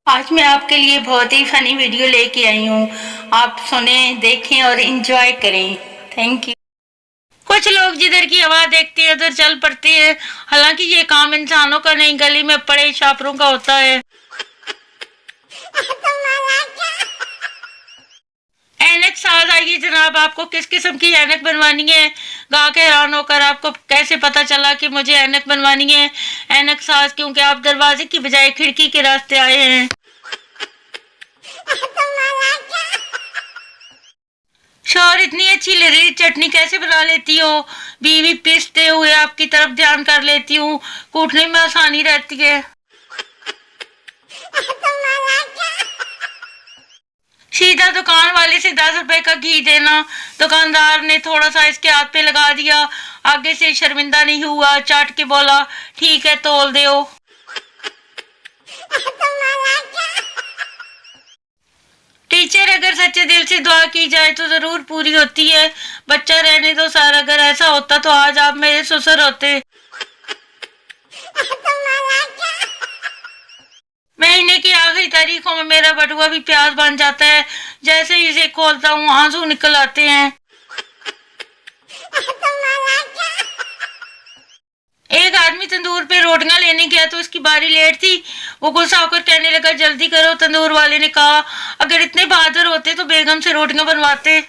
आज मैं आपके लिए बहुत ही फनी वीडियो लेके आई हूँ। आप सुने, देखें और एंजॉय करें। Thank you. कुछ लोग जिधर की हवा देखते हैं उधर चल पड़ते हैं। हालांकि ये काम इंसानों का नहीं, गली में पड़े छापरों का होता है। ऐनक साज आइए जनाब, आपको किस किस्म की ऐनक बनवानी है? गा के हैरान होकर आपको कैसे पता चला कि मुझे ऐनक बनवानी है? ऐनक साज क्योंकि आप दरवाजे की बजाय खिड़की के रास्ते आए हैं। शौहर इतनी अच्छी लजीज चटनी कैसे बना लेती हो? बीवी पीसते हुए आपकी तरफ ध्यान कर लेती हूँ, कूटने में आसानी रहती है। सीधा दुकान वाले से 10 रुपए का घी देना। दुकानदार ने थोड़ा सा इसके हाथ पे लगा दिया, आगे से शर्मिंदा नहीं हुआ, चाट के बोला ठीक है तोल दो। टीचर अगर सच्चे दिल से दुआ की जाए तो जरूर पूरी होती है। बच्चा रहने दो सर, अगर ऐसा होता तो आज आप मेरे ससुर होते। महीने की आखिरी तारीखों में मेरा बटुआ भी प्याज बन जाता है। जैसे ही इसे खोलता हूँ आंसू निकल आते हैं। एक आदमी तंदूर पे रोटियां लेने गया तो उसकी बारी लेट थी। वो गुस्सा होकर कहने लगा जल्दी करो। तंदूर वाले ने कहा अगर इतने बहादुर होते तो बेगम से रोटियां बनवाते।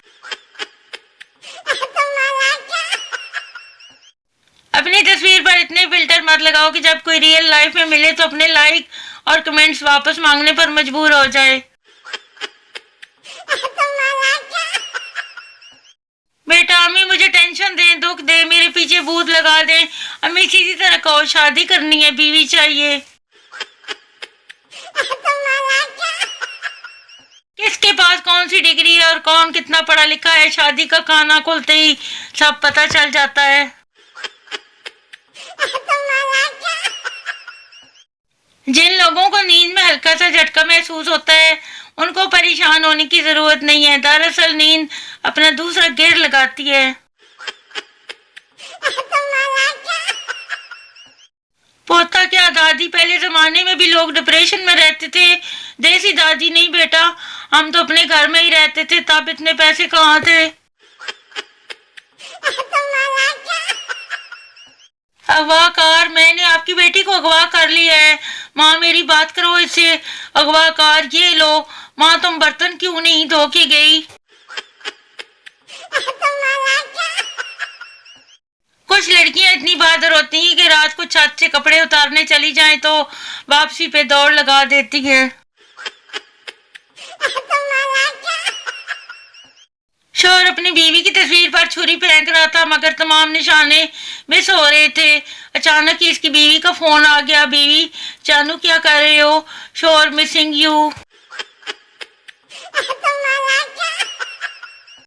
अपनी तस्वीर पर इतने फिल्टर मत लगाओ कि जब कोई रियल लाइफ में मिले तो अपने लाइक और कमेंट्स वापस मांगने पर मजबूर हो जाए। बेटा अम्मी मुझे टेंशन दे, दुख दे, मेरे पीछे भूत लगा दे। अम्मी सीधी तरह कहो शादी करनी है, बीवी चाहिए। किसके पास कौन सी डिग्री है और कौन कितना पढ़ा लिखा है, शादी का खाना खुलते ही सब पता चल जाता है। जिन लोगों को नींद में हल्का सा झटका महसूस होता है उनको परेशान होने की जरूरत नहीं है। दरअसल नींद अपना दूसरा गियर लगाती है। पोता क्या दादी, पहले जमाने में भी लोग डिप्रेशन में रहते थे। देसी दादी नहीं बेटा, हम तो अपने घर में ही रहते थे, तब इतने पैसे कहाँ थे। अगवाकार, मैंने आपकी बेटी को अगवा कर लिया है। माँ मेरी बात करो इससे। अगवाकार, ये लो। माँ तुम बर्तन क्यों नहीं धो के गई? कुछ लड़कियां इतनी बहादुर होती हैं कि रात को छत से कपड़े उतारने चली जाएं तो वापसी पे दौड़ लगा देती हैं। शौहर अपनी बीवी की तस्वीर पर छुरी फेंक रहा था मगर तमाम निशाने मिस हो रहे थे। अचानक ही इसकी बीवी का फोन आ गया। बीवी जानू क्या कर रहे हो? शौहर मिसिंग यू।